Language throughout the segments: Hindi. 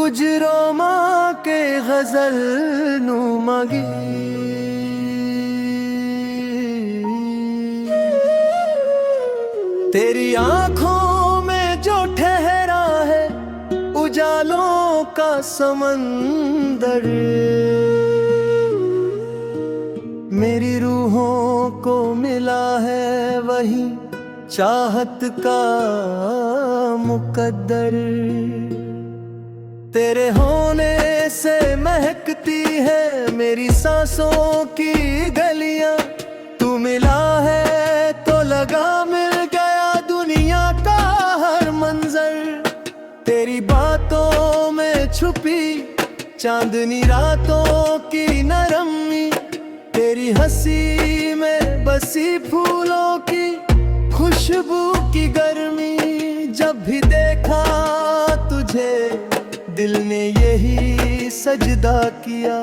गुजरोमा के गजल नू मांगी। तेरी आंखों में जो ठहरा है उजालों का समंदर, मेरी रूहों को मिला है वही चाहत का मुकद्दर। तेरे होने से महकती है मेरी सांसों की गलियां। तू मिला है तो लगा मिल गया दुनिया का हर मंजर। तेरी बातों में छुपी चांदनी रातों की नरमी, तेरी हंसी में बसी फूलों की खुशबू की गर्मी। जब भी देखा तुझे दिल ने यही सजदा किया।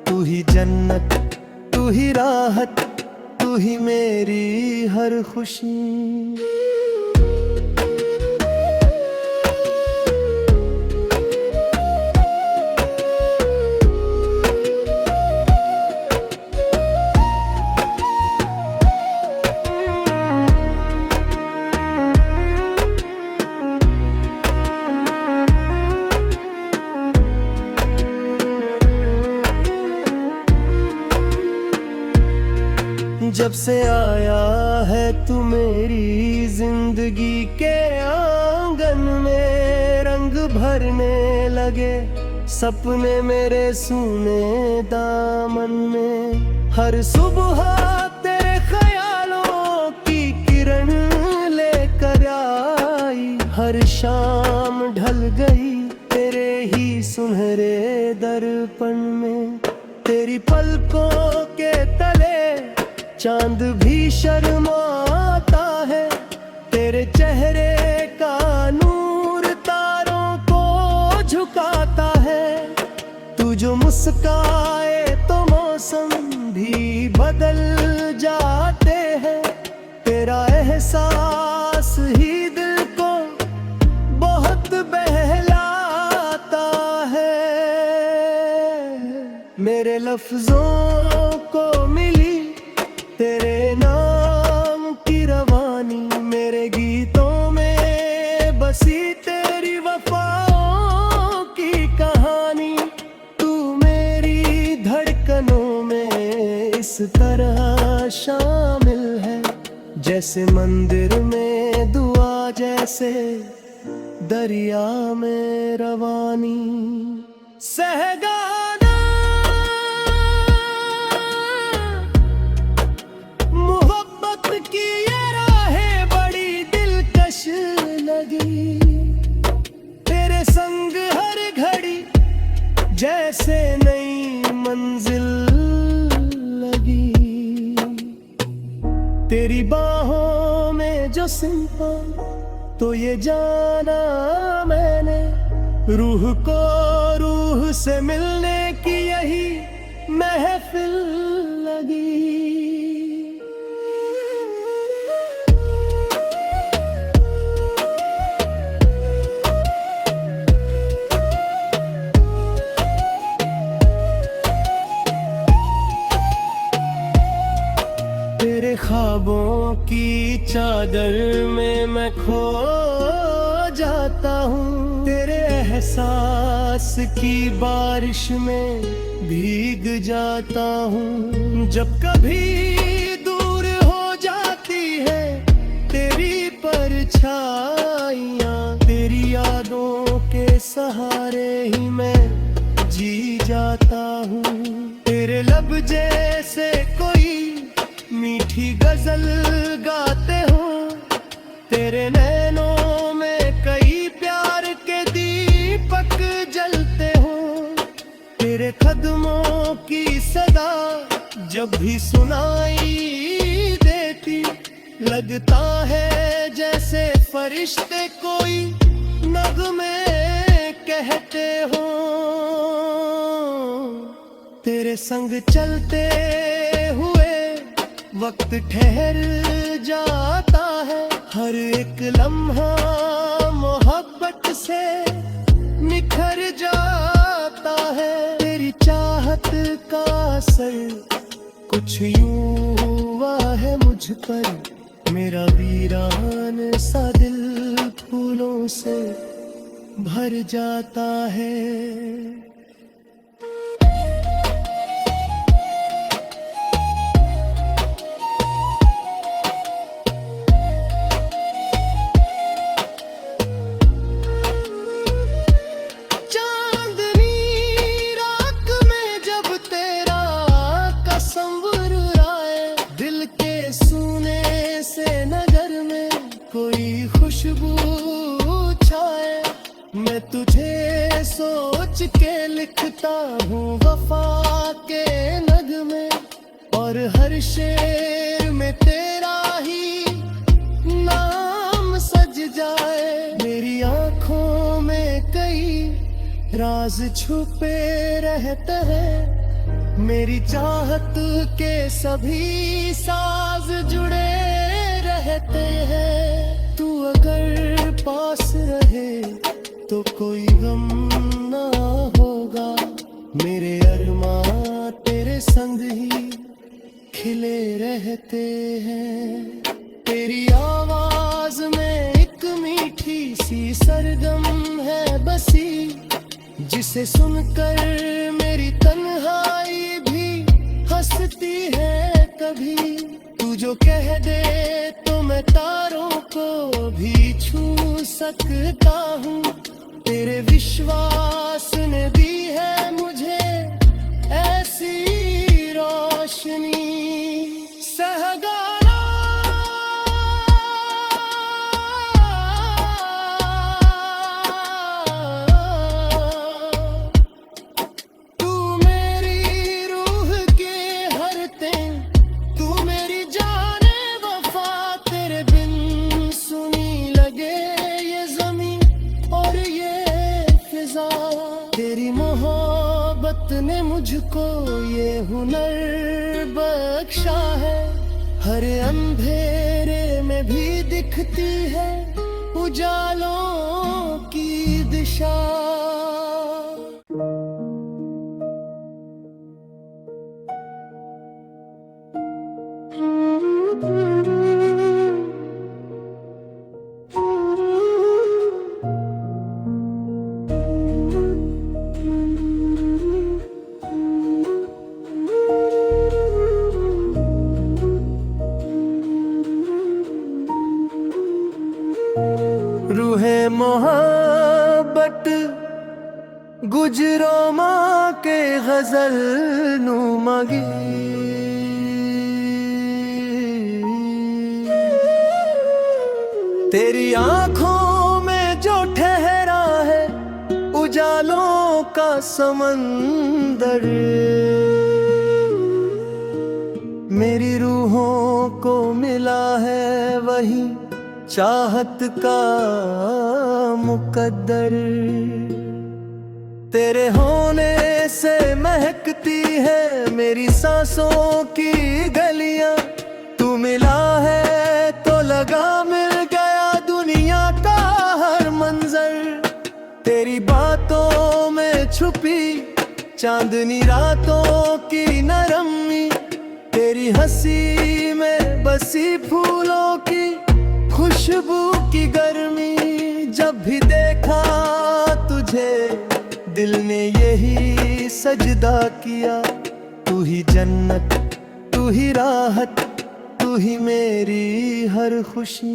तू ही जन्नत, तू ही राहत, तू ही मेरी हर खुशी। जब से आया है तू मेरी जिंदगी के आंगन में, रंग भरने लगे सपने मेरे सूने दामन में। हर सुबह तेरे ख्यालों की किरण लेकर आई, हर शाम ढल गई तेरे ही सुनहरे दर्पण में। तेरी पलकों के तले चांद भी शर्माता है, तेरे चेहरे का नूर तारों को झुकाता है। तू जो मुस्काए तो मौसम भी बदल जाते हैं, तेरा एहसास ही दिल को बहुत बहलाता है। मेरे लफ्जों को मिली तेरे नाम की रवानी, मेरे गीतों में बसी तेरी वफाओं की कहानी। तू मेरी धड़कनों में इस तरह शामिल है, जैसे मंदिर में दुआ, जैसे दरिया में रवानी। सहगाना की ये राहें बड़ी दिलकश लगी, तेरे संग हर घड़ी जैसे नई मंजिल लगी। तेरी बाहों में जो सिमटा तो ये जाना मैंने, रूह को रूह से मिलने की यही महफिल लगी। तेरे ख्वाबों की चादर में मैं खो जाता हूँ, तेरे एहसास की बारिश में भीग जाता हूँ। जब कभी दूर हो जाती है तेरी परछाइयाँ, तेरी यादों के सहारे ही मैं जी जाता हूँ। तेरे लब जैसे कोई मीठी गजल गाते हो, तेरे नैनों में कई प्यार के दीपक जलते हो। तेरे कदमों की सदा जब भी सुनाई देती, लगता है जैसे फरिश्ते कोई नगमे कहते हो। तेरे संग चलते हुए वक्त ठहर जाता है, हर एक लम्हा मोहब्बत से निखर जा असर कुछ यूं हुआ है मुझ पर, मेरा वीरान सा दिल फूलों से भर जाता है। कोई खुशबू छाए, मैं तुझे सोच के लिखता हूँ वफा के नगमे, और हर शेर में तेरा ही नाम सज जाए। मेरी आँखों में कई राज छुपे रहते हैं, मेरी चाहत के सभी साज जुड़े रहते हैं। तू अगर पास रहे तो कोई गम ना होगा, मेरे अरमां तेरे संग ही खिले रहते हैं। तेरी आवाज में एक मीठी सी सरगम है बसी, जिसे सुनकर मेरी तन्हाई भी हंसती है कभी। तू जो कह दे तो मैं तारों को भी छू सकता हूँ, तेरे विश्वास ने दी है मुझे ऐसी रोशनी। सहगाना तू मेरी रूह के हर तें, तू मेरी जाने वफा, तेरे बिन सुनी लगे ये ज़मीं और ये फिजा। तेरी मोहब्बत ने मुझको ये हुनर बख्शा है, हर अंधेरे में भी दिखती है उजालों की दिशा। रूहे मोहब्बत गुजरो माँ के गजल नुमा तेरी आँखों में जो ठहरा है उजालों का समंदर, मेरी रूहों को मिला है वही चाहत का मुकद्दर। तेरे होने से महकती है मेरी सांसों की गलियां, तू मिला है तो लगा मिल गया दुनिया का हर मंजर। तेरी बातों में छुपी चांदनी रातों की नरमी, तेरी हंसी में बसी फूलों की खुशबू की गर्मी। जब भी देखा तुझे दिल ने यही सजदा किया, तू ही जन्नत, तू ही राहत, तू ही मेरी हर खुशी।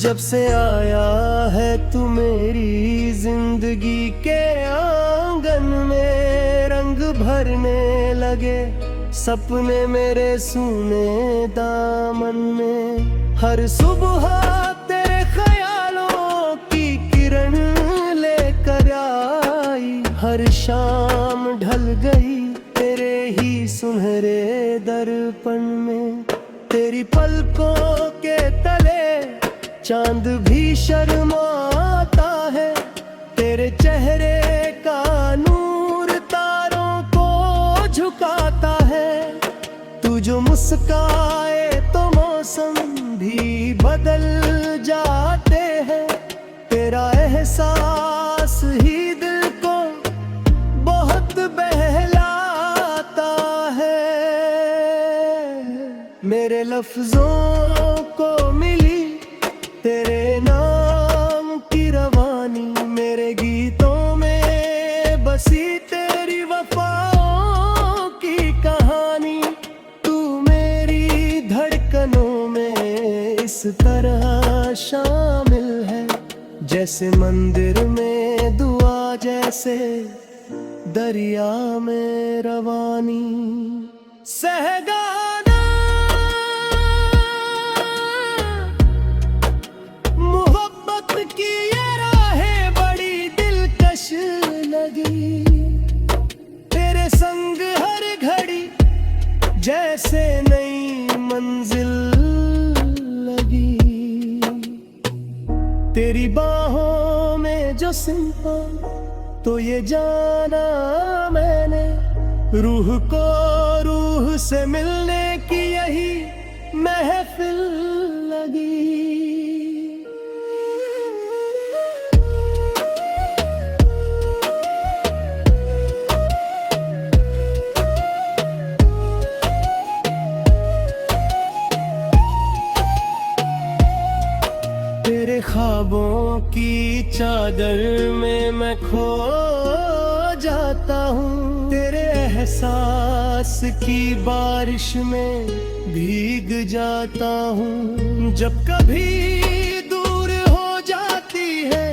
जब से आया है तू मेरी जिंदगी के आंगन में, रंग भरने लगे सपने मेरे सूने दामन में। हर सुबह तेरे ख्यालों की किरण लेकर आई, हर शाम ढल गई तेरे ही सुनहरे दर्पण में। तेरी पलकों के तले चांद भी शर्माता है, तेरे चेहरे का नूर तारों को झुकाता है। तू जो मुस्काए तो मौसम भी बदल जाते हैं, तेरा एहसास ही दिल को बहुत बहलाता है। मेरे लफ्जों को मिली तेरे नाम की रवानी, मेरे गीतों में बसी तेरी वफाओं की कहानी। तू मेरी धड़कनों में इस तरह शामिल है, जैसे मंदिर में दुआ, जैसे दरिया में रवानी। सहगाना मोहब्बत की ये राहें बड़ी दिलकश लगी, तेरे संग हर घड़ी जैसे नई मंजिल लगी। तेरी बाहों में जो सिमटा तो ये जाना मैंने, रूह को रूह से मिलने की यही महफिल लगी। तेरे ख्वाबों की चादर में मैं खो जाता हूँ, तेरे एहसास की बारिश में भीग जाता हूँ। जब कभी दूर हो जाती है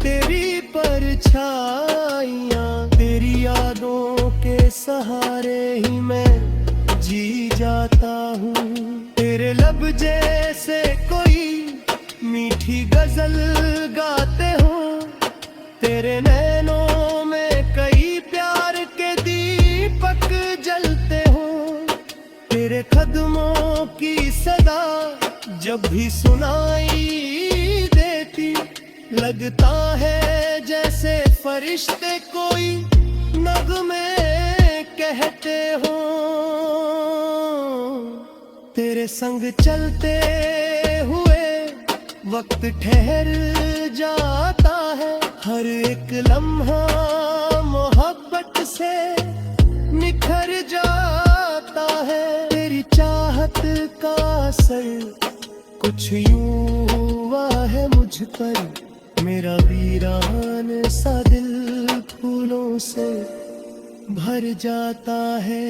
तेरी परछाइयाँ, तेरी यादों के सहारे ही मैं जी जाता हूँ। तेरे लब जैसे कोई मीठी गजल गाते हो, तेरे नैनों में कई प्यार के दीपक जलते हो। तेरे कदमों की सदा जब भी सुनाई देती, लगता है जैसे फरिश्ते कोई नगमे कहते हो। तेरे संग चलते हुए वक्त ठहर जाता है, हर एक लम्हा मोहब्बत से निखर जाता है। तेरी चाहत का असर कुछ यूं हुआ है मुझ पर, मेरा वीरान सा दिल फूलों से भर जाता है।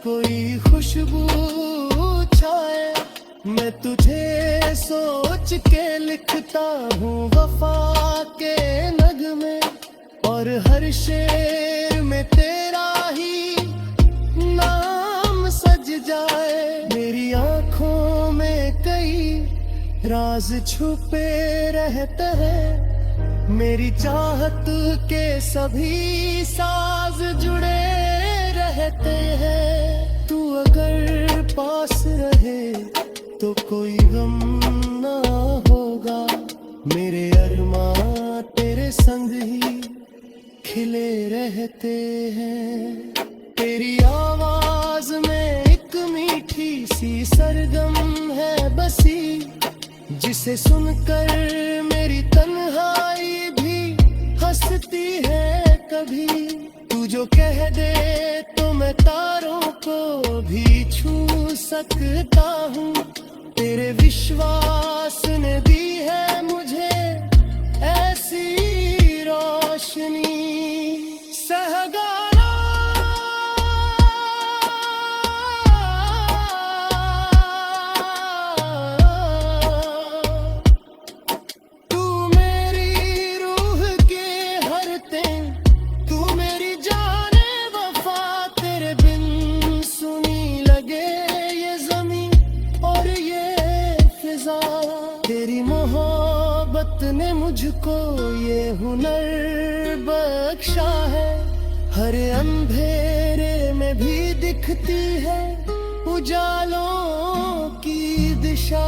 कोई खुशबू छाए, मैं तुझे सोच के लिखता हूँ वफा के नगमे, और हर शेर में तेरा ही नाम सज जाए। मेरी आँखों में कई राज छुपे रहते हैं, मेरी चाहत के सभी साज जुड़े रहते हैं। तू अगर पास रहे तो कोई गम ना होगा, मेरे अरमां तेरे संग ही खिले रहते हैं। तेरी आवाज में एक मीठी सी सरगम है बसी, जिसे सुनकर मेरी तन्हाई भी हंसती है कभी। तू जो कह दे तो मैं तारों को भी छू सकता हूँ, तेरे विश्वास ने दी है मुझे ऐसी रोशनी। सहगाना तू मेरी रूह तेरी मोहब्बत ने मुझको ये हुनर बख्शा है, हर अंधेरे में भी दिखती है उजालों की दिशा।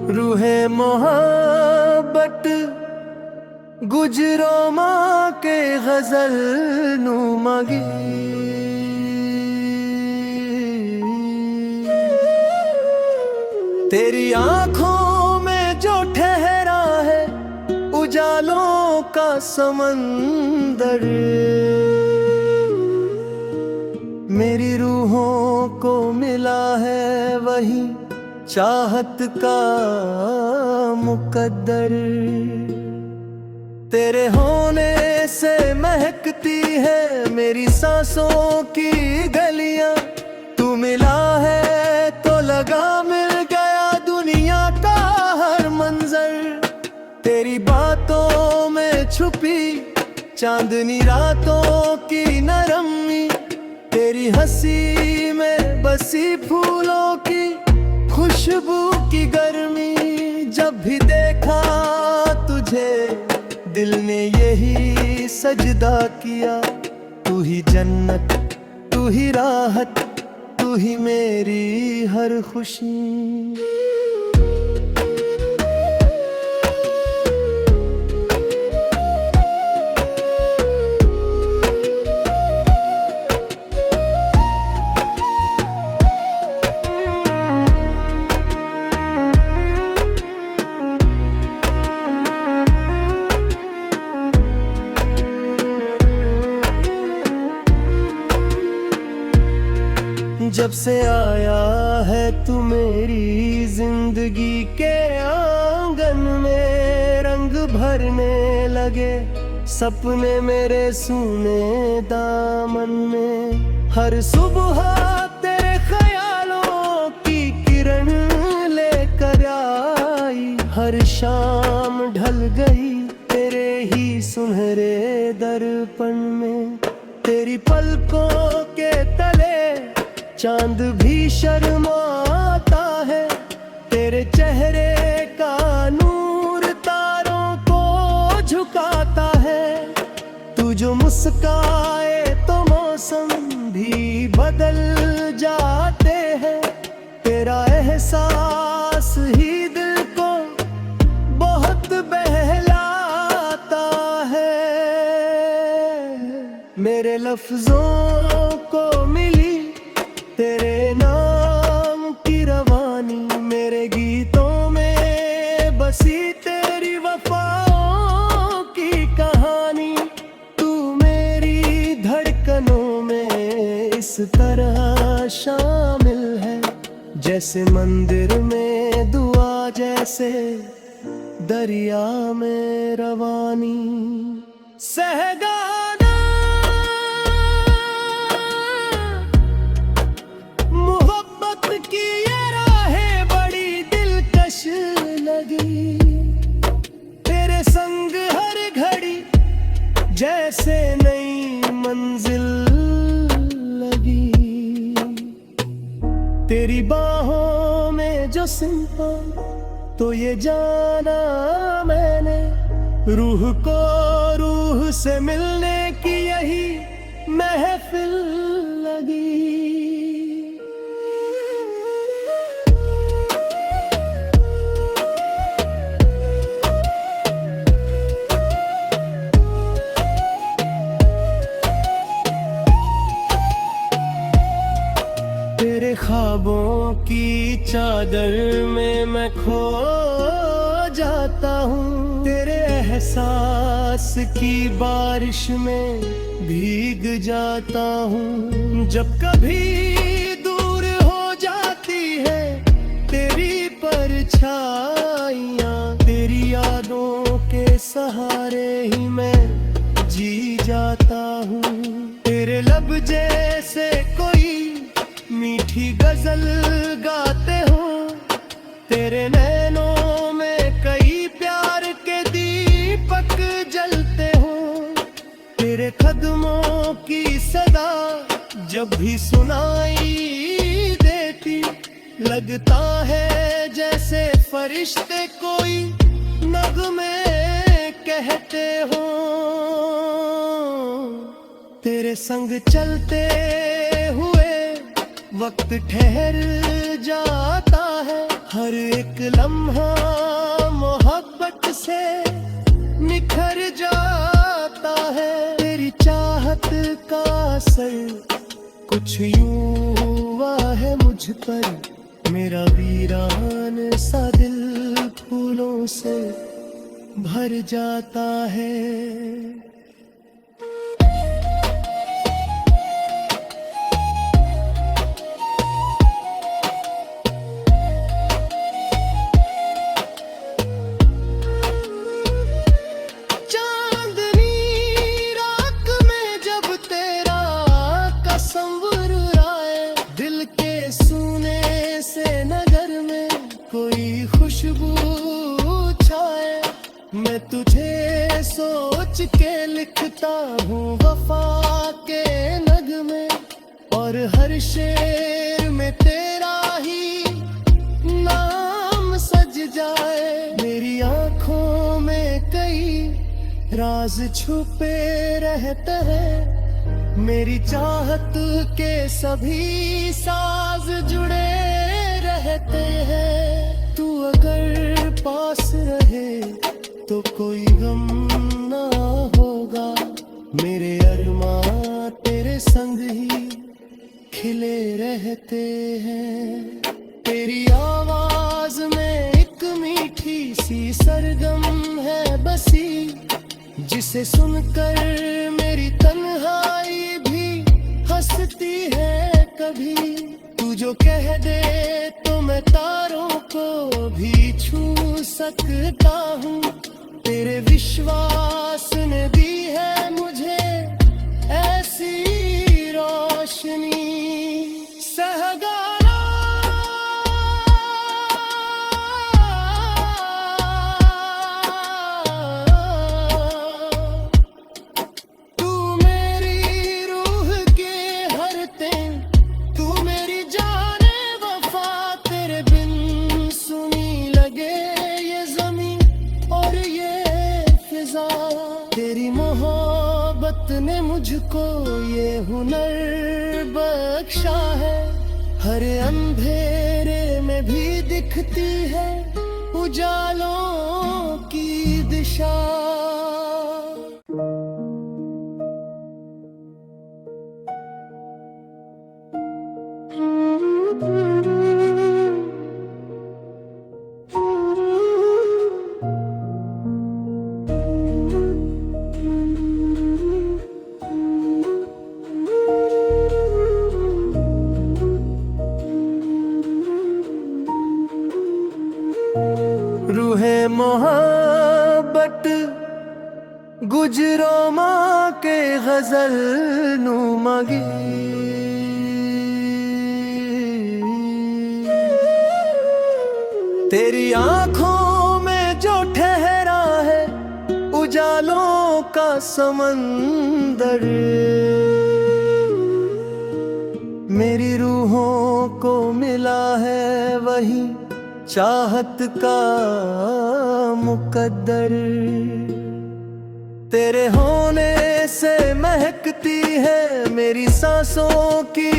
रूहे मोहब्बत गुजरो माँ के गजल नुमा तेरी आंखों में जो ठहरा है उजालों का समंदर, मेरी रूहों को मिला है वही चाहत का मुकद्दर। तेरे होने से महकती है मेरी सांसों की गलियां, तू मिला है तो लगा मिल गया दुनिया का हर मंजर। तेरी बातों में छुपी चांदनी रातों की नरमी, तेरी हंसी में बसी फूलों की खुशबू की गर्मी। जब भी देखा तुझे दिल ने यही सजदा किया, तू ही जन्नत, तू ही राहत, तू ही मेरी हर खुशी। जब से आया है तू मेरी जिंदगी के आंगन में, रंग भरने लगे सपने मेरे सूने दामन में। हर सुबह तेरे ख्यालों की किरण लेकर आई, हर शाम ढल गई तेरे ही सुनहरे दर्पण में। तेरी पलकों के तले चांद भी शर्माता है, तेरे चेहरे का नूर तारों को झुकाता है। तू जो मुस्काए तो मौसम भी बदल जाते हैं, तेरा एहसास ही दिल को बहुत बहलाता है। मेरे लफ्जों को मिली तेरे नाम की रवानी, मेरे गीतों में बसी तेरी वफाओं की कहानी। तू मेरी धड़कनों में इस तरह शामिल है, जैसे मंदिर में दुआ, जैसे दरिया में रवानी। सहगाना की ये राहें बड़ी दिलकश लगी, तेरे संग हर घड़ी जैसे नई मंजिल लगी। तेरी बाहों में जो सिमटा तो ये जाना मैंने, रूह को रूह से मिलने की यही महफिल लगी। तेरे ख्वाबों की चादर में मैं खो जाता हूँ, तेरे एहसास की बारिश में भीग जाता हूँ। जब कभी दूर हो जाती है तेरी परछाइयाँ, तेरी यादों के सहारे ही मैं जी जाता हूँ। तेरे लब जैसे कोई मीठी गजल गाते हो, तेरे नैनों में कई प्यार के दीपक जलते हो। तेरे कदमों की सदा जब भी सुनाई देती, लगता है जैसे फरिश्ते कोई नगमे कहते हो। तेरे संग चलते हुए वक्त ठहर जाता है, हर एक लम्हा मोहब्बत से निखर जाता है। तेरी चाहत का असर कुछ यूं हुआ है मुझ पर, मेरा वीरान सा दिल फूलों से भर जाता है। मैं तुझे सोच के लिखता हूँ वफा के नगमे, और हर शेर में तेरा ही नाम सज जाए। मेरी आँखों में कई राज छुपे रहते हैं, मेरी चाहत के सभी साज जुड़े रहते हैं। तू अगर पास रहे तो कोई गम ना होगा, मेरे अरमां तेरे संग ही खिले रहते हैं। तेरी आवाज में एक मीठी सी सरगम है बसी, जिसे सुनकर मेरी तन्हाई भी हंसती है कभी। तू जो कह दे तो मैं तारों को भी छू सकता हूँ, तेरे विश्वास ने दी है मुझे ऐसी रोशनी। सहगारा तू मेरी रूह के हर तें, तू मेरी जाने वफा। तेरे बिन सुनी लगे ये ज़मीं और ये फिजा, तेरी मोहब्बत ने मुझको ये हुनर बख्शा है। हर अंधेरे में भी दिखती है उजालों की दिशा। रूहे मोहब्बत गुजरो माँ के गजल नुमागी, तेरी आँखों में जो ठहरा है उजालों का समंदर। मेरी रूहों को मिला है वही चाहत का मुकद्दर। तेरे होने से महकती है मेरी सांसों की